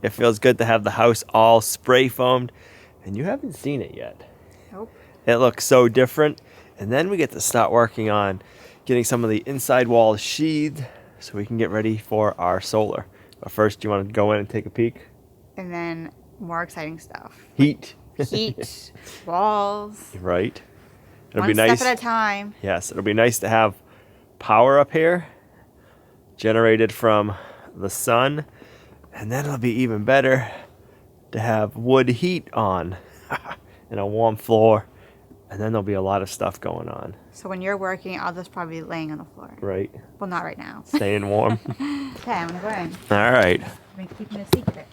It feels good to have the house all spray foamed, and you haven't seen it yet. Nope. It looks so different. And then we get to start working on getting some of the inside walls sheathed so we can get ready for our solar. But first, you want to go in and take a peek? And then more exciting stuff. Heat. Heat, walls. Right. It'll One be nice. step at a time. Yes, it'll be nice to have power up here generated from the sun. And then it'll be even better to have wood heat on and a warm floor. And then there'll be a lot of stuff going on. So when you're working, I'll just probably be laying on the floor. Right. Well, not right now. Staying warm. Okay, I'm gonna go in. All right. I'm keeping a secret.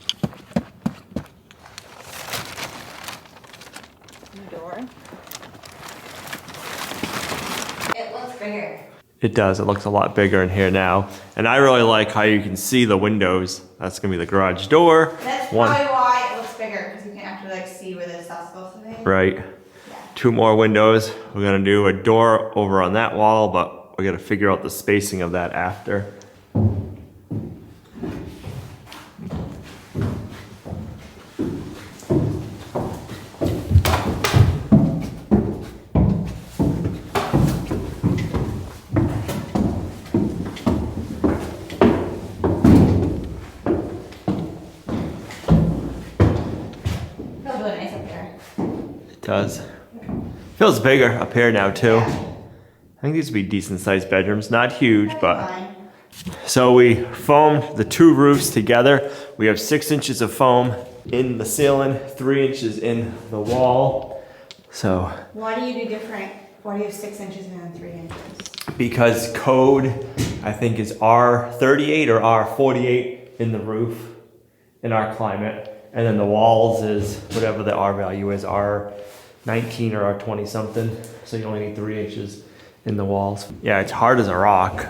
New door. It looks bigger. It does. It looks a lot bigger in here now. And I really like how you can see the windows. That's going to be the garage door. That's probably why it looks bigger, because you can actually like see where the stuff's supposed to be. Right. Yeah. 2 more windows. We're going to do a door over on that wall, but we got to figure out the spacing of that after. Does. Feels bigger up here now too. I think these would be decent sized bedrooms, not huge, but. So we foamed the 2 roofs together. We have 6 inches of foam in the ceiling, 3 inches in the wall. So. Why do you do different? Why do you have 6 inches and then 3 inches? Because code, I think, is R38 or R48 in the roof in our climate. And then the walls is whatever the R value is, R19 or R20 something. So you only need 3 inches in the walls. Yeah, it's hard as a rock.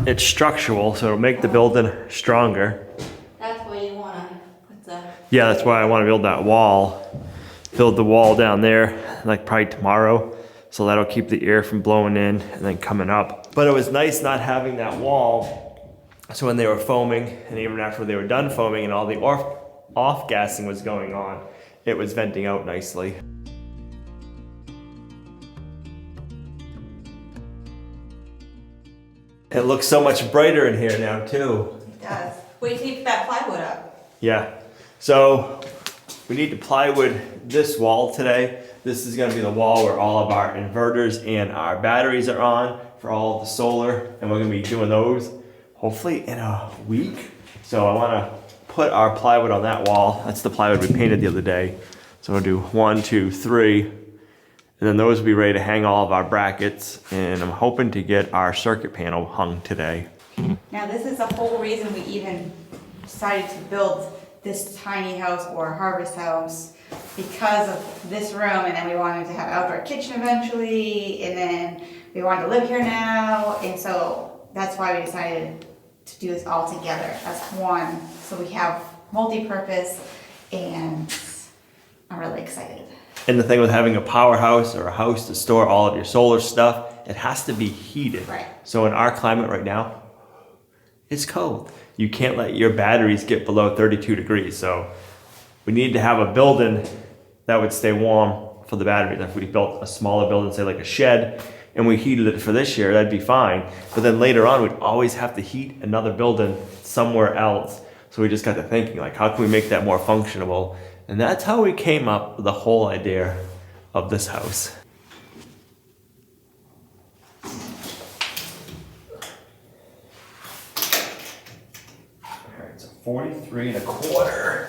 It's structural, so it'll make the building stronger. That's why you want to put the... Yeah, that's why I want to build that wall. Build the wall down there, like probably tomorrow. So that'll keep the air from blowing in and then coming up. But it was nice not having that wall. So when they were foaming, and even after they were done foaming and all the off-gassing was going on, it was venting out nicely. It looks so much brighter in here now too. It does. Wait till you put that plywood up. Yeah. So we need to plywood this wall today. This is gonna be the wall where all of our inverters and our batteries are on for all of the solar, and we're gonna be doing those hopefully in a week. So I want to put our plywood on that wall. That's the plywood we painted the other day. So we'll do 1, 2, 3. And then those will be ready to hang all of our brackets. And I'm hoping to get our circuit panel hung today. Now this is the whole reason we even decided to build this tiny house or harvest house, because of this room, and then we wanted to have an outdoor kitchen eventually, and then we wanted to live here now, and so that's why we decided to do this all together as one, so we have multi-purpose, and I'm really excited. And the thing with having a powerhouse or a house to store all of your solar stuff, it has to be heated. Right. So in our climate right now, it's cold. You can't let your batteries get below 32 degrees. So we need to have a building that would stay warm for the batteries. If we built a smaller building, say like a shed, and we heated it for this year, that'd be fine. But then later on, we'd always have to heat another building somewhere else. So we just got to thinking, like, how can we make that more functional? And that's how we came up with the whole idea of this house. All right, so 43 1/4.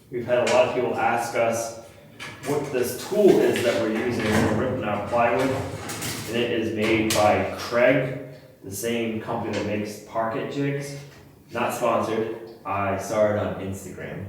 We've had a lot of people ask us what this tool is that we're using. We're ripping out plywood, and it is made by Craig, the same company that makes parquet jigs. Not sponsored. I saw it on Instagram.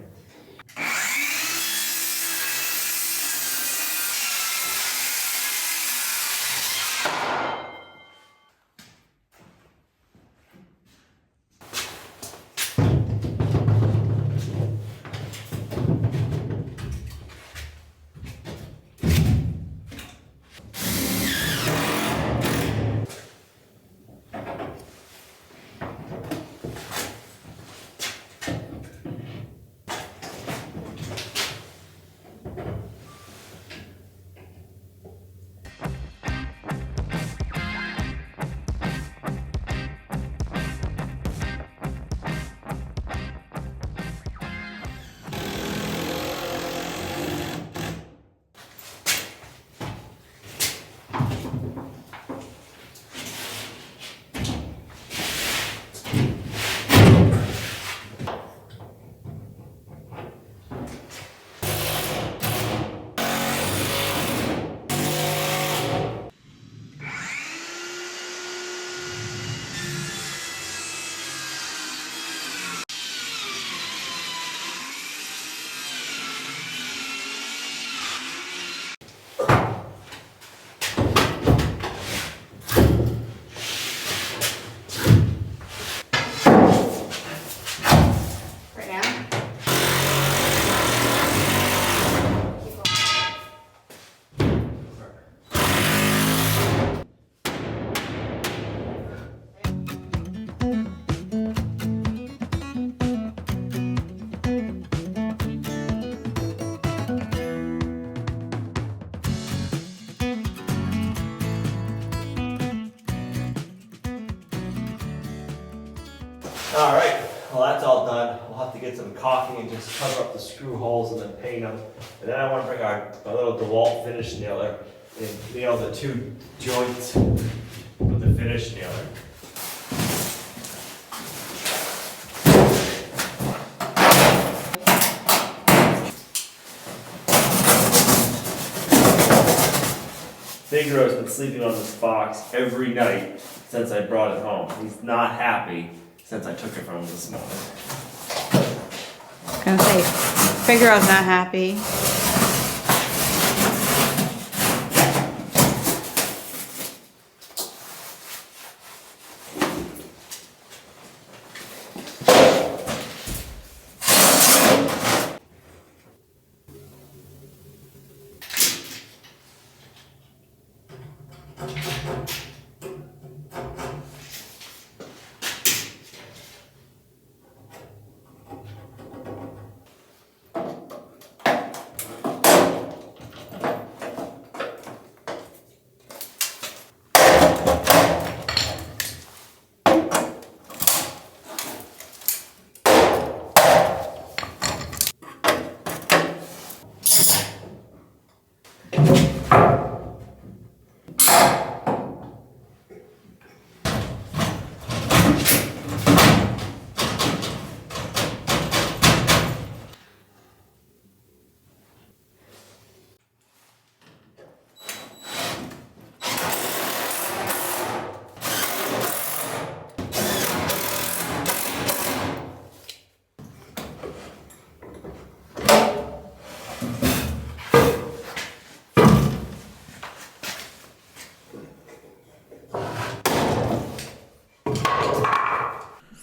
All right, well that's all done. We'll have to get some caulking and just cover up the screw holes and then paint them. And then I want to bring our little DeWalt finish nailer and nail the 2 joints with the finish nailer. Figaro's been sleeping on this box every night since I brought it home. He's not happy since I took it from him this morning. I was gonna say, Figaro's not happy.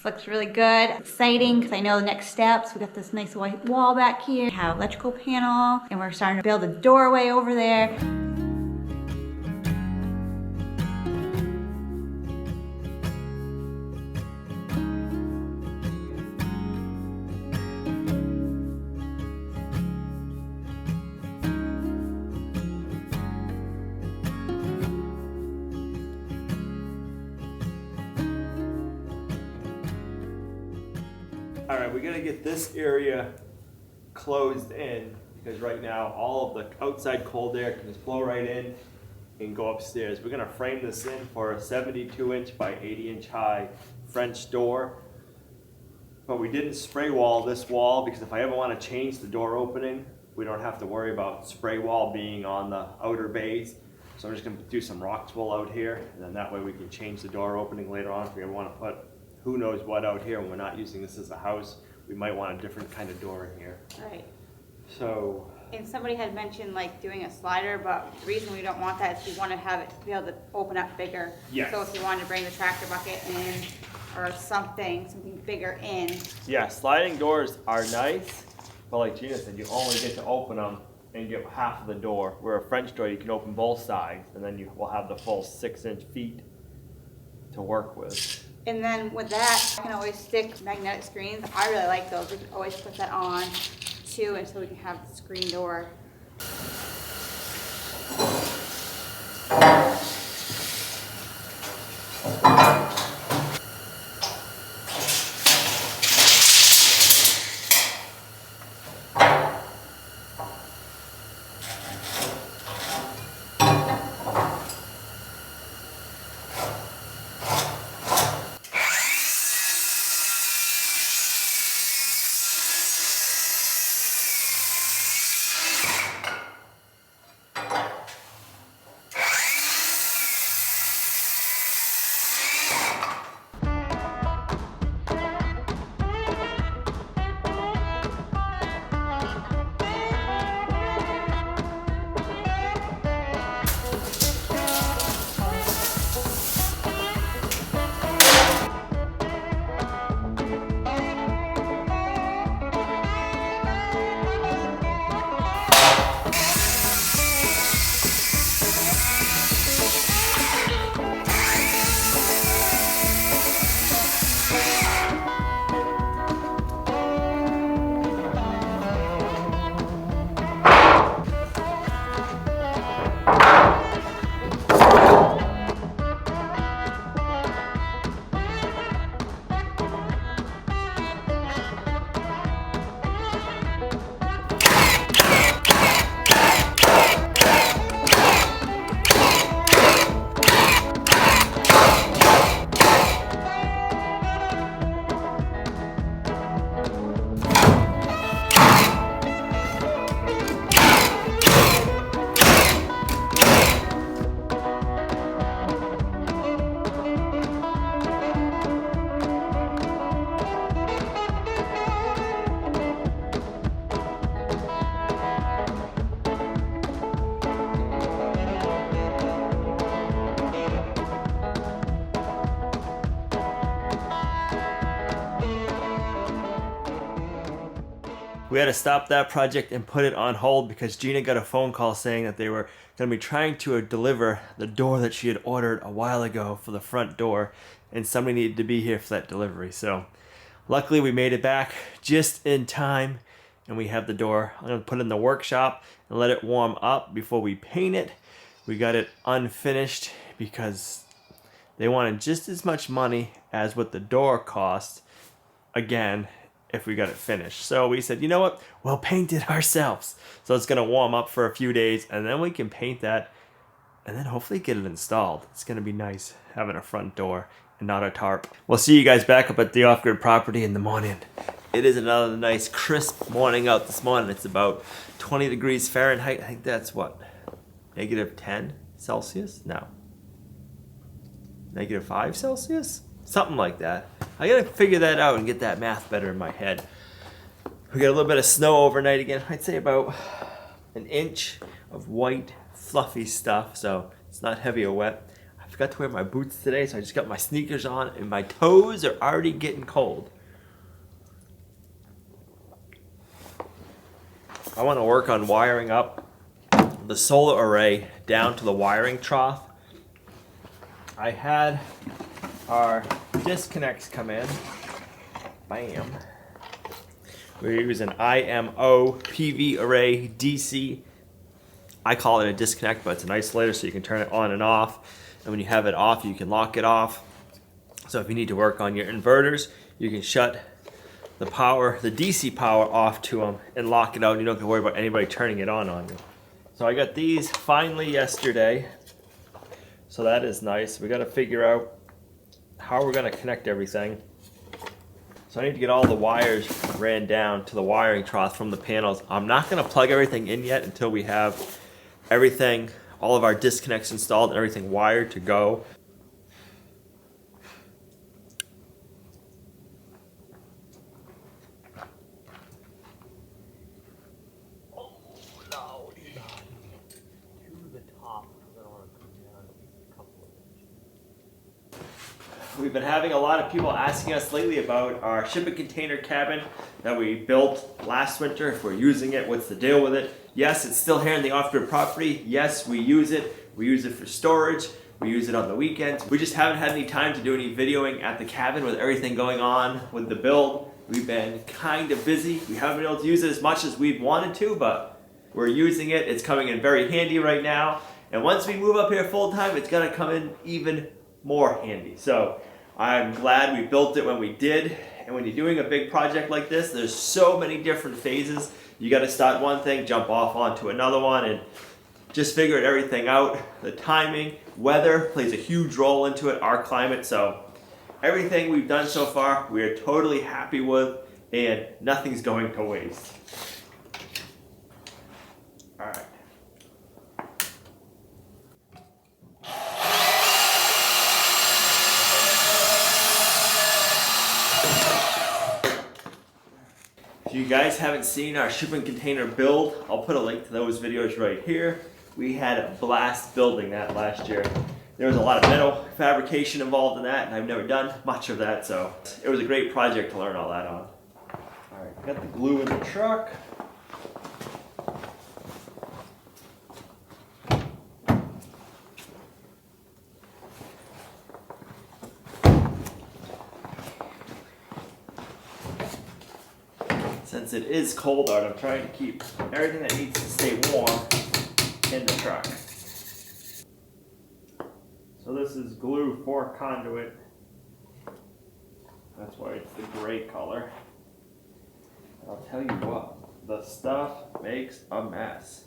Looks really good, exciting, because I know the next steps. We got this nice white wall back here, we have electrical panel, and we're starting to build a doorway over there. All right, we gotta get this area closed in because right now all of the outside cold air can just blow right in and go upstairs. We're gonna frame this in for a 72-inch by 80-inch high French door. But we didn't spray wall this wall because if I ever want to change the door opening, we don't have to worry about spray wall being on the outer bays. So I'm just gonna do some rock wool out here, and then that way we can change the door opening later on if we ever want to put who knows what out here when we're not using this as a house. We might want a different kind of door in here. Right. So. And somebody had mentioned like doing a slider, but the reason we don't want that is we want to have it be able to open up bigger. Yes. So if you wanted to bring the tractor bucket in or something bigger in. Yeah, sliding doors are nice, but like Gina said, you only get to open them and get half of the door. Where a French door, you can open both sides, and then you will have the full 6-inch feet to work with. And then with that, I can always stick magnetic screens. I really like those. We can always put that on too until we can have the screen door. We had to stop that project and put it on hold because Gina got a phone call saying that they were going to be trying to deliver the door that she had ordered a while ago for the front door, and somebody needed to be here for that delivery. So luckily we made it back just in time, and we have the door. I'm going to put it in the workshop and let it warm up before we paint it. We got it unfinished because they wanted just as much money as what the door cost, again, if we got it finished. So we said, you know what, we'll paint it ourselves. So it's gonna warm up for a few days, and then we can paint that, and then hopefully get it installed. It's gonna be nice having a front door and not a tarp. We'll see you guys back up at the off-grid property in the morning. It is another nice crisp morning out this morning. It's about 20 degrees Fahrenheit. I think that's what, -10 Celsius? No. -5 Celsius? Something like that. I gotta figure that out and get that math better in my head. We got a little bit of snow overnight again. I'd say about an inch of white, fluffy stuff, so it's not heavy or wet. I forgot to wear my boots today, so I just got my sneakers on, and my toes are already getting cold. I want to work on wiring up the solar array down to the wiring trough. I had our disconnects come in. Bam. We use an IMO PV array DC. I call it a disconnect, but it's an isolator, so you can turn it on and off. And when you have it off, you can lock it off. So if you need to work on your inverters, you can shut the power, the DC power off to them and lock it out, and you don't have to worry about anybody turning it on you. So I got these finally yesterday. So that is nice. We got to figure out how we're going to connect everything. So I need to get all the wires ran down to the wiring trough from the panels. I'm not going to plug everything in yet until we have everything, all of our disconnects installed and everything wired to go. We've been having a lot of people asking us lately about our shipping container cabin that we built last winter, if we're using it, what's the deal with it. Yes, it's still here in the off-grid property. Yes, we use it. We use it for storage. We use it on the weekends. We just haven't had any time to do any videoing at the cabin with everything going on with the build. We've been kind of busy. We haven't been able to use it as much as we've wanted to, but we're using it. It's coming in very handy right now. And once we move up here full time, it's gonna come in even more handy. So I'm glad we built it when we did. And when you're doing a big project like this, there's so many different phases. You got to start one thing, jump off onto another one, and just figure everything out. The timing, weather plays a huge role into it, our climate. So everything we've done so far, we are totally happy with, and nothing's going to waste. All right. If you guys haven't seen our shipping container build, I'll put a link to those videos right here. We had a blast building that last year. There was a lot of metal fabrication involved in that, and I've never done much of that, so it was a great project to learn all that on. All right, got the glue in the truck. Since it is cold out, I'm trying to keep everything that needs to stay warm in the truck. So this is glue for Conduit. That's why it's the gray color. I'll tell you what, the stuff makes a mess.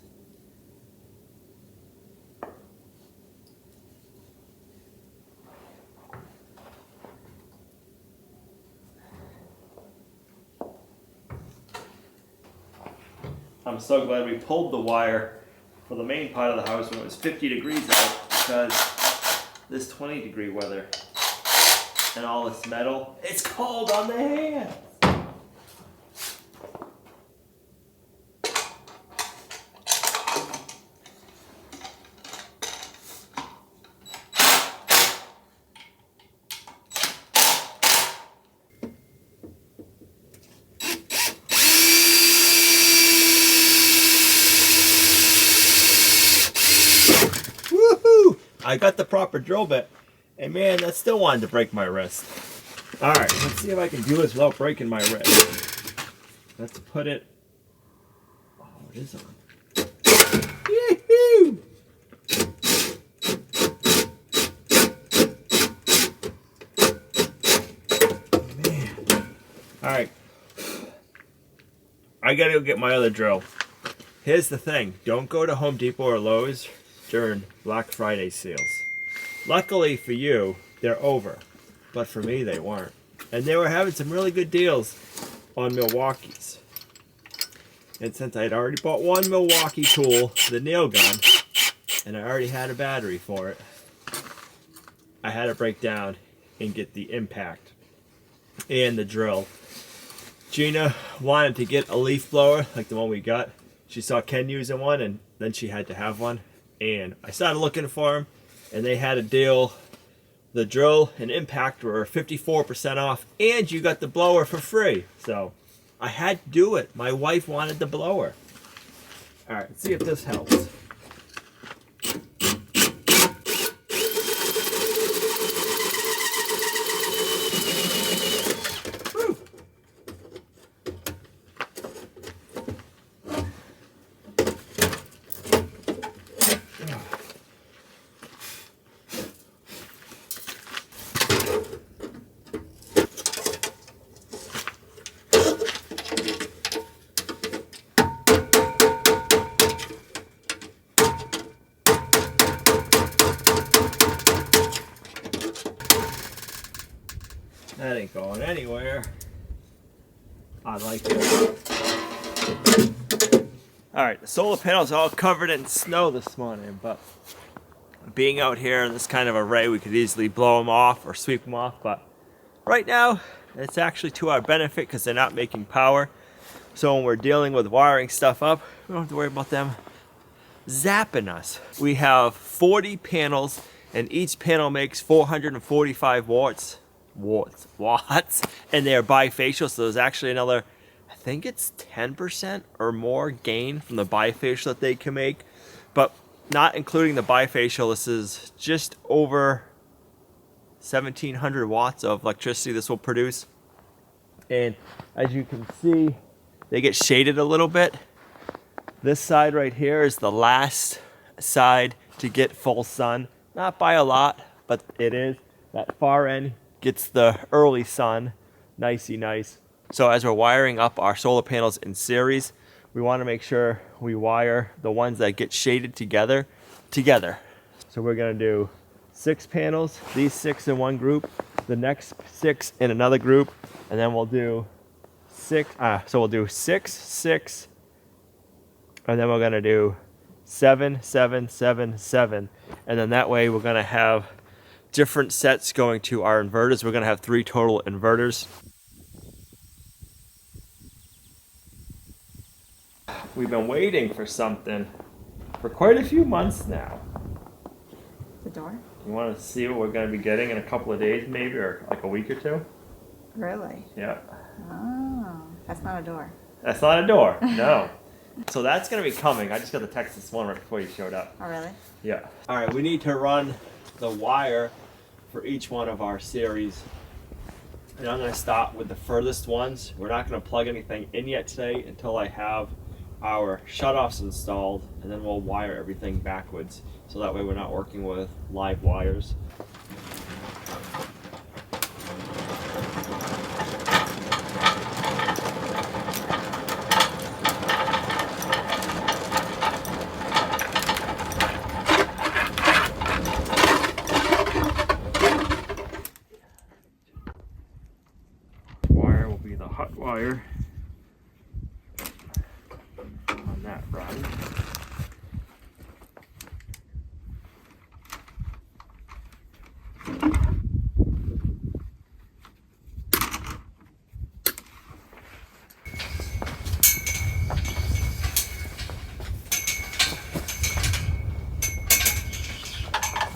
I'm so glad we pulled the wire for the main part of the house when it was 50 degrees out, because this 20-degree weather and all this metal, it's cold on the hands. I got the proper drill bit, and man, that still wanted to break my wrist. All right, let's see if I can do this without breaking my wrist. Let's put it. Oh, it is on. Yee-hoo! Man. All right. I gotta go get my other drill. Here's the thing. Don't go to Home Depot or Lowe's during Black Friday sales. Luckily for you, they're over. But for me, they weren't. And they were having some really good deals on Milwaukee's. And since I'd already bought one Milwaukee tool, the nail gun, and I already had a battery for it, I had to break down and get the impact and the drill. Gina wanted to get a leaf blower like the one we got. She saw Ken using one, and then she had to have one. And I started looking for them, and they had a deal. The drill and impact were 54% off, and you got the blower for free. So I had to do it. My wife wanted the blower. All right, let's see if this helps. That ain't going anywhere. I like it. Alright, the solar panels are all covered in snow this morning, but being out here in this kind of array, we could easily blow them off or sweep them off, but right now, it's actually to our benefit because they're not making power. So when we're dealing with wiring stuff up, we don't have to worry about them zapping us. We have 40 panels, and each panel makes 445 watts, and they're bifacial, so there's actually another, I think it's 10% or more gain from the bifacial that they can make, but not including the bifacial, this is just over 1700 watts of electricity this will produce. And as you can see, they get shaded a little bit. This side right here is the last side to get full sun, not by a lot, but it is. That far end gets the early sun, nicey nice. So as we're wiring up our solar panels in series, we want to make sure we wire the ones that get shaded together. So we're going to do 6 panels, these 6 in one group, the next 6 in another group, and then we'll do 6, so we'll do 6, 6, and then we're going to do 7, 7, 7, 7, and then that way we're going to have different sets going to our inverters. We're going to have 3 total inverters. We've been waiting for something for quite a few months now. The door? You want to see what we're going to be getting in a couple of days maybe, or like a week or 2? Really? Yeah. Oh, that's not a door. That's not a door, no. So that's going to be coming. I just got the text this morning right before you showed up. Oh, really? Yeah. All right, we need to run the wire for each one of our series. And I'm going to start with the furthest ones. We're not going to plug anything in yet today until I have our shutoffs installed, and then we'll wire everything backwards. So that way we're not working with live wires. Wire will be the hot wire on that run.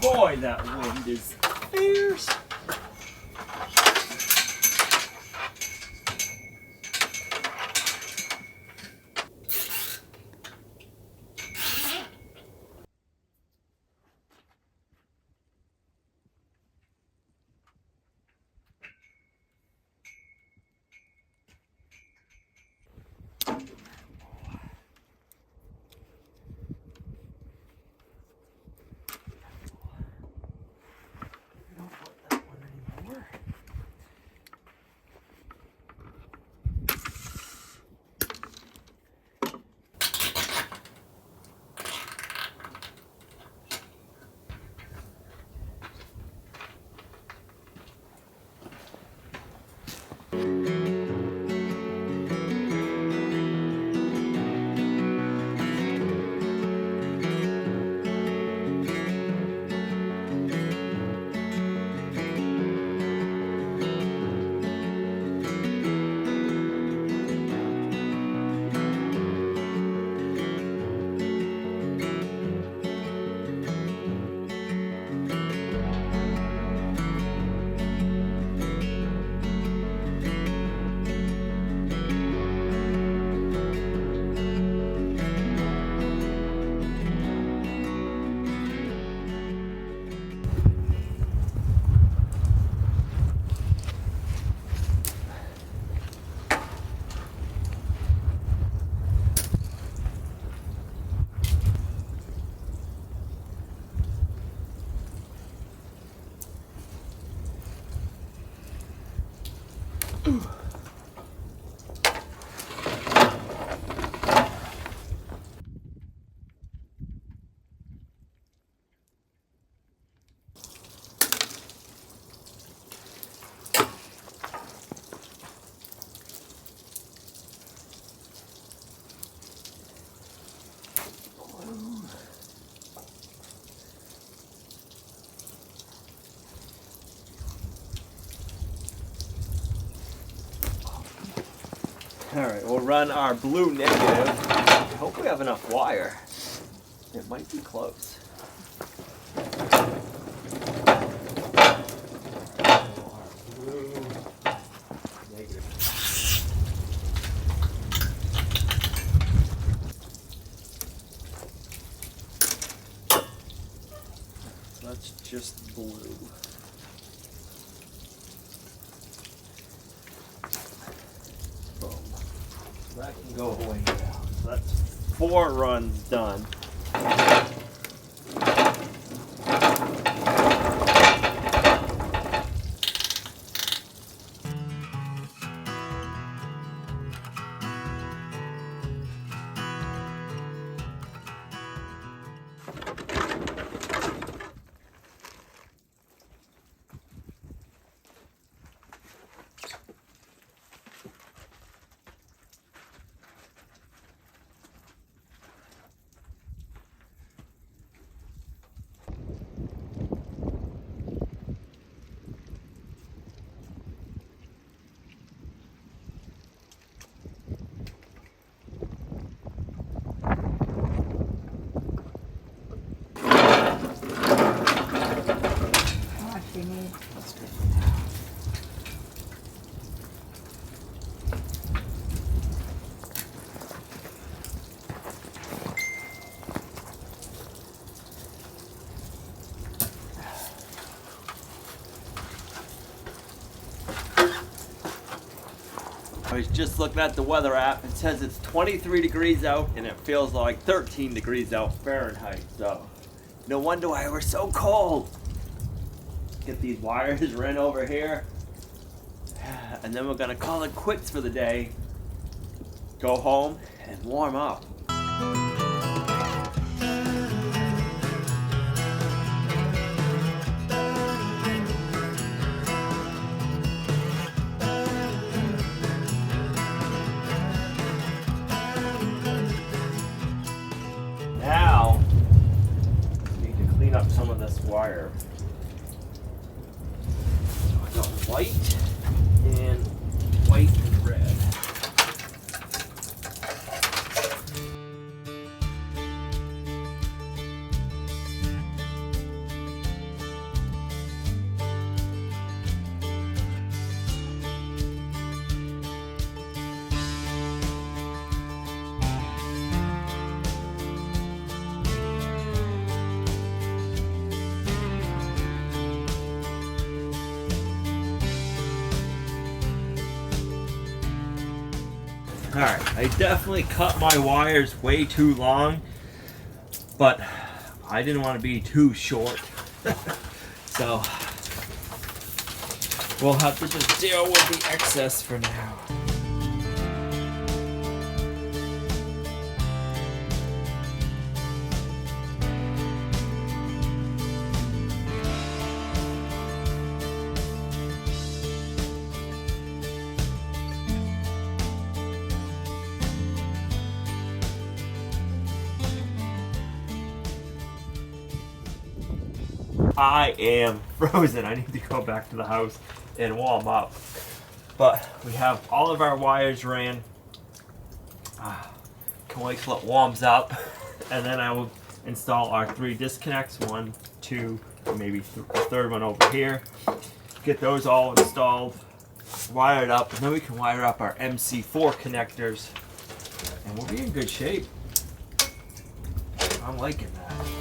Boy, that wind is fierce. run our blue negative. I hope we have enough wire. It might be close. That's just blue. Boom. That can go away now. So that's 4 runs done. That's good for now. I was just looking at the weather app. It says it's 23 degrees out and it feels like 13 degrees out Fahrenheit. So no wonder why we're so cold. Get these wires ran over here. And then we're gonna call it quits for the day. Go home and warm up. Now, need to clean up some of this wire. So I got white and red. Alright, I definitely cut my wires way too long, but I didn't want to be too short. So we'll have to just deal with the excess for now. I am frozen. I need to go back to the house and warm up. But we have all of our wires ran. Can't wait till it warms up. And then I will install our 3 disconnects. 1, 2, maybe the third one over here. Get those all installed, wired up, and then we can wire up our MC4 connectors. And we'll be in good shape. I'm liking that.